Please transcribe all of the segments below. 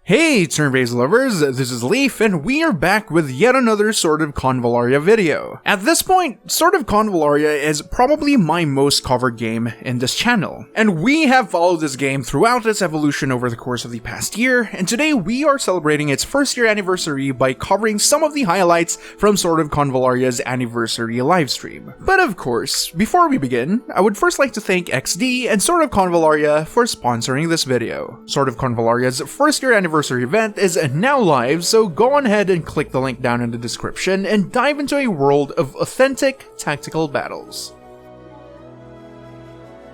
Hey turn-based lovers, this is Leaf, and we are back with yet another Sword of Convallaria video. At this point, Sword of Convallaria is probably my most covered game in this channel, and we have followed this game throughout its evolution over the course of the past year, and today we are celebrating its first year anniversary by covering some of the highlights from Sword of Convallaria's anniversary livestream. But of course, before we begin, I would first like to thank XD and Sword of Convallaria for sponsoring this video. Sword of Convallaria's first year anniversary event is now live, so go on ahead and click the link down in the description and dive into a world of authentic tactical battles.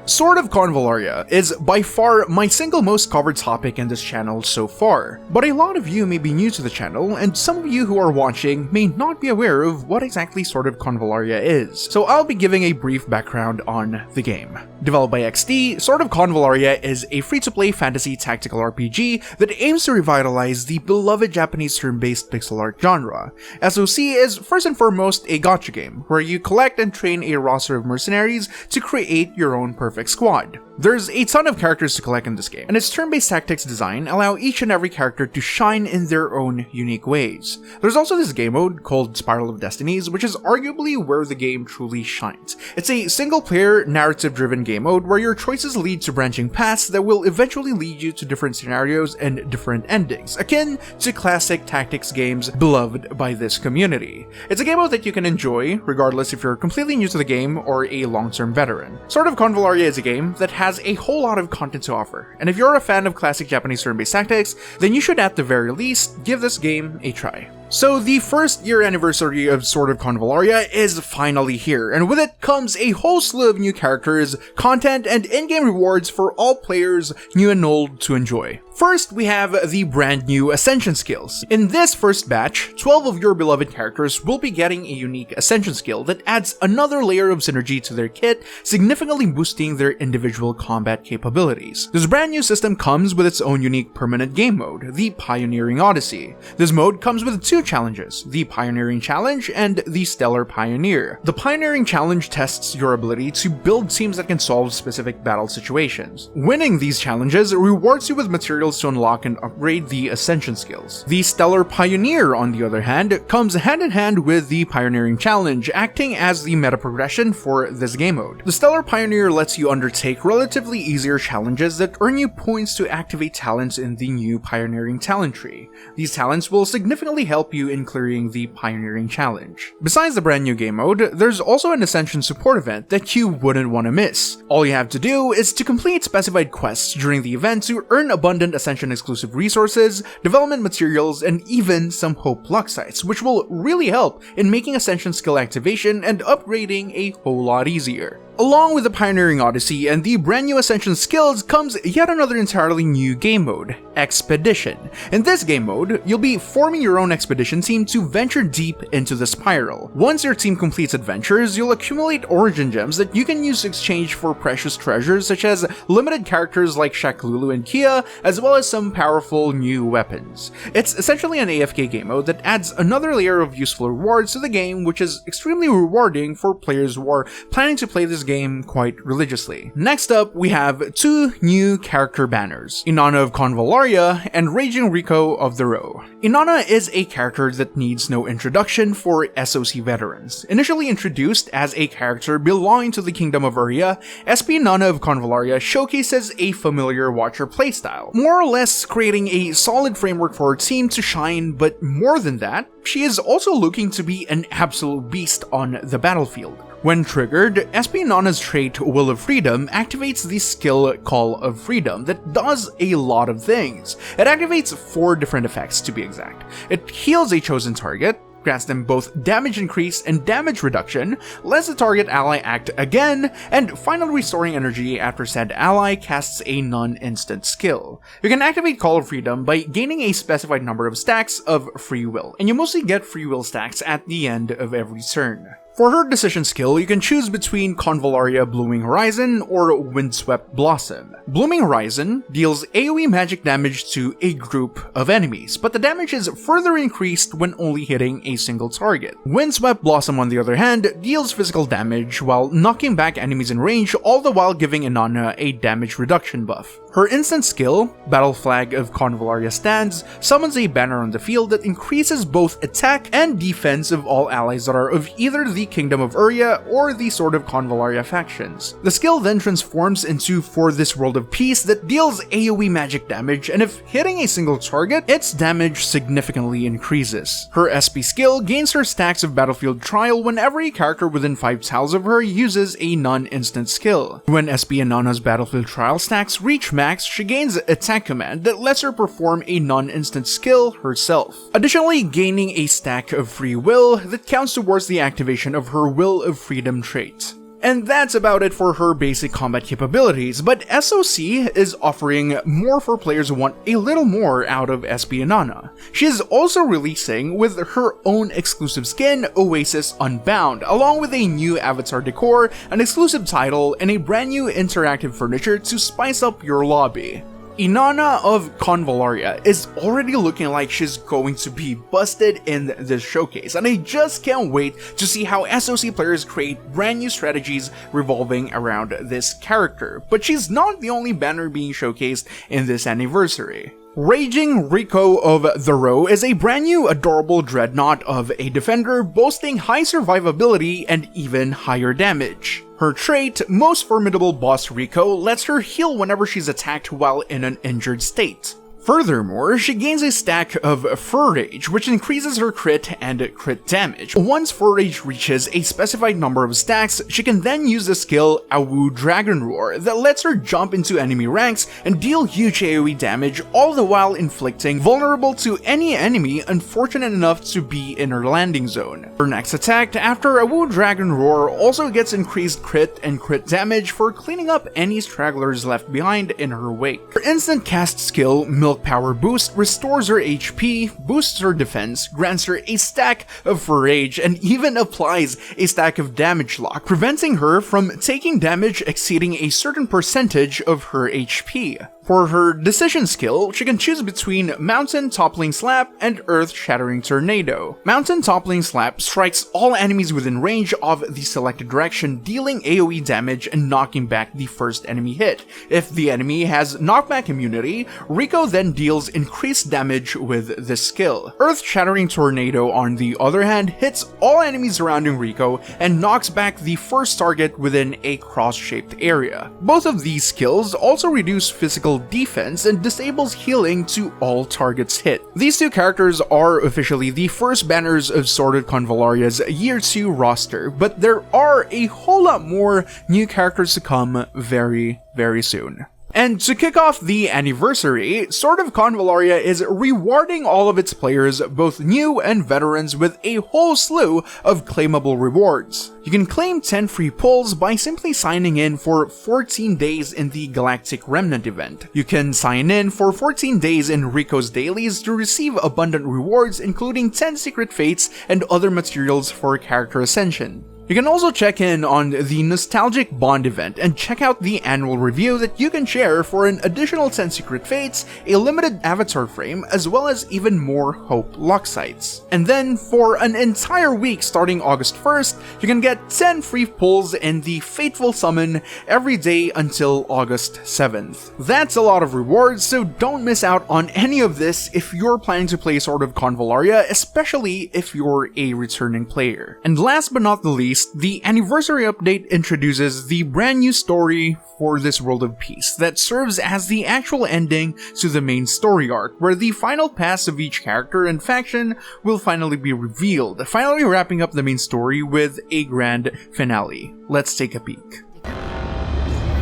Sword of Convallaria is by far my single most covered topic in this channel so far, but a lot of you may be new to the channel, and some of you who are watching may not be aware of what exactly Sword of Convallaria is, so I'll be giving a brief background on the game. Developed by XD, Sword of Convallaria is a free-to-play fantasy tactical RPG that aims to revitalize the beloved Japanese turn-based pixel art genre. SOC is first and foremost a gacha game, where you collect and train a roster of mercenaries to create your own perfect squad. There's a ton of characters to collect in this game, and its turn-based tactics design allow each and every character to shine in their own unique ways. There's also this game mode called Spiral of Destinies, which is arguably where the game truly shines. It's a single-player, narrative-driven game mode where your choices lead to branching paths that will eventually lead you to different scenarios and different endings, akin to classic tactics games beloved by this community. It's a game mode that you can enjoy, regardless if you're completely new to the game or a long-term veteran. Sword of Convallaria is a game that has a whole lot of content to offer, and if you're a fan of classic Japanese turn-based tactics, then you should at the very least give this game a try. So the first year anniversary of Sword of Convallaria is finally here, and with it comes a whole slew of new characters, content, and in-game rewards for all players, new and old, to enjoy. First, we have the brand new Ascension skills. In this first batch, 12 of your beloved characters will be getting a unique Ascension skill that adds another layer of synergy to their kit, significantly boosting their individual combat capabilities. This brand new system comes with its own unique permanent game mode, the Pioneering Odyssey. This mode comes with two challenges, the Pioneering Challenge and the Stellar Pioneer. The Pioneering Challenge tests your ability to build teams that can solve specific battle situations. Winning these challenges rewards you with materials to unlock and upgrade the Ascension skills. The Stellar Pioneer, on the other hand, comes hand in hand with the Pioneering Challenge, acting as the meta progression for this game mode. The Stellar Pioneer lets you undertake relatively easier challenges that earn you points to activate talents in the new Pioneering talent tree. These talents will significantly help you in clearing the Pioneering Challenge. Besides the brand new game mode, there's also an Ascension support event that you wouldn't want to miss. All you have to do is to complete specified quests during the event to earn abundant Ascension exclusive resources, development materials, and even some Hope Luck sites, which will really help in making Ascension skill activation and upgrading a whole lot easier. Along with the Pioneering Odyssey and the brand new Ascension skills comes yet another entirely new game mode, Expedition. In this game mode, you'll be forming your own expedition team to venture deep into the spiral. Once your team completes adventures, you'll accumulate origin gems that you can use to exchange for precious treasures such as limited characters like Shaklulu and Kia, as well as some powerful new weapons. It's essentially an AFK game mode that adds another layer of useful rewards to the game, which is extremely rewarding for players who are planning to play this game quite religiously. Next up, we have two new character banners, Anana of Convallaria and Raging Rico of the Row. Anana is a character that needs no introduction for SOC veterans. Initially introduced as a character belonging to the Kingdom of Uria, SP Anana of Convallaria showcases a familiar Watcher playstyle, more or less creating a solid framework for her team to shine, but more than that, she is also looking to be an absolute beast on the battlefield. When triggered, SP Anana's trait Will of Freedom activates the skill Call of Freedom that does a lot of things. It activates 4 different effects to be exact. It heals a chosen target, grants them both damage increase and damage reduction, lets the target ally act again, and finally restoring energy after said ally casts a non-instant skill. You can activate Call of Freedom by gaining a specified number of stacks of free will, and you mostly get free will stacks at the end of every turn. For her decision skill, you can choose between Convallaria Blooming Horizon or Windswept Blossom. Blooming Horizon deals AoE magic damage to a group of enemies, but the damage is further increased when only hitting a single target. Windswept Blossom, on the other hand, deals physical damage while knocking back enemies in range, all the while giving Anana a damage reduction buff. Her instant skill, Battle Flag of Convallaria Stands, summons a banner on the field that increases both attack and defense of all allies that are of either the Kingdom of Uria or the Sword of Convallaria factions. The skill then transforms into For This World of Peace that deals AoE magic damage, and if hitting a single target, its damage significantly increases. Her SP skill gains her stacks of Battlefield Trial whenever a character within 5 tiles of her uses a non-instant skill. When SP Anana's Battlefield Trial stacks reach max, she gains Attack Command that lets her perform a non-instant skill herself, additionally gaining a stack of Free Will that counts towards the activation of her Will of Freedom trait. And that's about it for her basic combat capabilities, but SOC is offering more for players who want a little more out of SP Anana. She is also releasing with her own exclusive skin, Oasis Unbound, along with a new avatar decor, an exclusive title, and a brand new interactive furniture to spice up your lobby. Anana of Convallaria is already looking like she's going to be busted in this showcase, and I just can't wait to see how SOC players create brand new strategies revolving around this character. But she's not the only banner being showcased in this anniversary. Raging Rico of the Row is a brand new adorable dreadnought of a defender boasting high survivability and even higher damage. Her trait, Most Formidable Boss Rico, lets her heal whenever she's attacked while in an injured state. Furthermore, she gains a stack of Fur Rage, which increases her crit and crit damage. Once Fur Rage reaches a specified number of stacks, she can then use the skill Awu Dragon Roar that lets her jump into enemy ranks and deal huge AoE damage, all the while inflicting vulnerable to any enemy unfortunate enough to be in her landing zone. Her next attack after Awu Dragon Roar also gets increased crit and crit damage for cleaning up any stragglers left behind in her wake. Her instant cast skill, Milk Power Boost, restores her HP, boosts her defense, grants her a stack of Fur Rage, and even applies a stack of Damage Lock, preventing her from taking damage exceeding a certain percentage of her HP. For her decision skill, she can choose between Mountain Toppling Slap and Earth Shattering Tornado. Mountain Toppling Slap strikes all enemies within range of the selected direction, dealing AoE damage and knocking back the first enemy hit. If the enemy has knockback immunity, Rico then deals increased damage with this skill. Earth Shattering Tornado, on the other hand, hits all enemies surrounding Rico and knocks back the first target within a cross-shaped area. Both of these skills also reduce physical defense and disables healing to all targets hit. These two characters are officially the first banners of Sword of Convallaria's Year 2 roster, but there are a whole lot more new characters to come very soon. And to kick off the anniversary, Sword of Convallaria is rewarding all of its players, both new and veterans, with a whole slew of claimable rewards. You can claim 10 free pulls by simply signing in for 14 days in the Galactic Remnant event. You can sign in for 14 days in Rico's dailies to receive abundant rewards, including 10 secret fates and other materials for character ascension. You can also check in on the Nostalgic Bond event and check out the annual review that you can share for an additional 10 secret fates, a limited avatar frame, as well as even more Hope luck sites. And then for an entire week starting August 1st, you can get 10 free pulls in the Fateful Summon every day until August 7th. That's a lot of rewards, so don't miss out on any of this if you're planning to play Sword of Convallaria, especially if you're a returning player. And last but not the least, the anniversary update introduces the brand new story for this World of Peace that serves as the actual ending to the main story arc, where the final pass of each character and faction will finally be revealed, finally wrapping up the main story with a grand finale. Let's take a peek.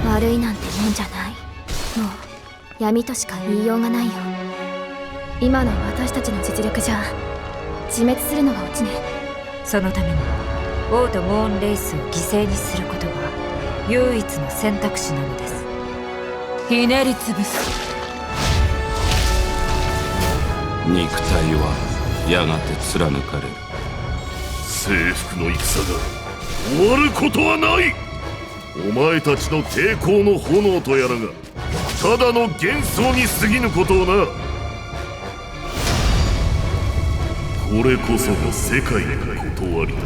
悪いなんてもんじゃない。もう闇としか言いようがないよ。今の私たちの実力じゃ自滅するのがオチね。そのために王とモーンレイスを犠牲にすることが唯一の選択肢なのです。ひねりつぶす。肉体はやがて貫かれる。征服の戦が終わることはない。お前たちの抵抗の炎とやらがただの幻想に過ぎぬことをな。これこそが世界の断りだ。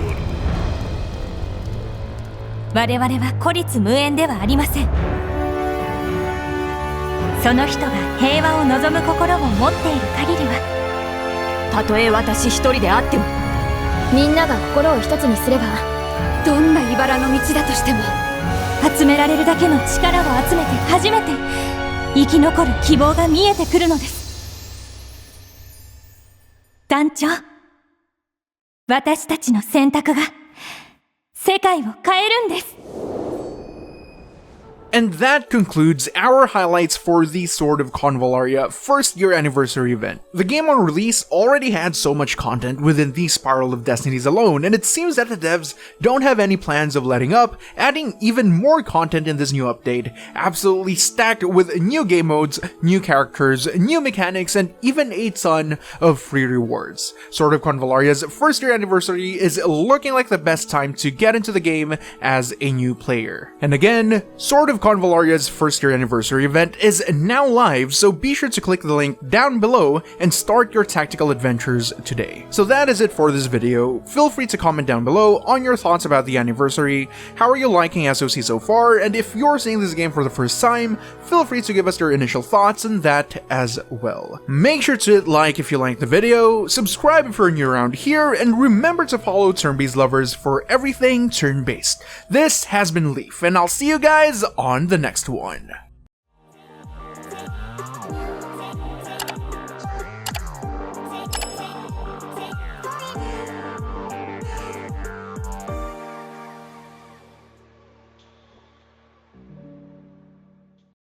我々は孤立無縁ではありません。その人が平和を望む心を持っている限りは、たとえ私一人であっても、みんなが心を一つにすれば、どんな茨の道だとしても、集められるだけの力を集めて初めて生き残る希望が見えてくるのです。団長、私たちの選択が世界を変えるんです。And that concludes our highlights for the Sword of Convallaria first year anniversary event. The game on release already had so much content within the Spiral of Destinies alone, and it seems that the devs don't have any plans of letting up, adding even more content in this new update, absolutely stacked with new game modes, new characters, new mechanics, and even a ton of free rewards. Sword of Convallaria's first year anniversary is looking like the best time to get into the game as a new player. And again, Sword of Convallaria's first year anniversary event is now live, so be sure to click the link down below and start your tactical adventures today. So that is it for this video. Feel free to comment down below on your thoughts about the anniversary, how are you liking SOC so far, and if you're seeing this game for the first time, feel free to give us your initial thoughts on that as well. Make sure to hit like if you liked the video, subscribe if you're new around here, and remember to follow turn-based lovers for everything turn-based. This has been Leaf, and I'll see you guys on the next one.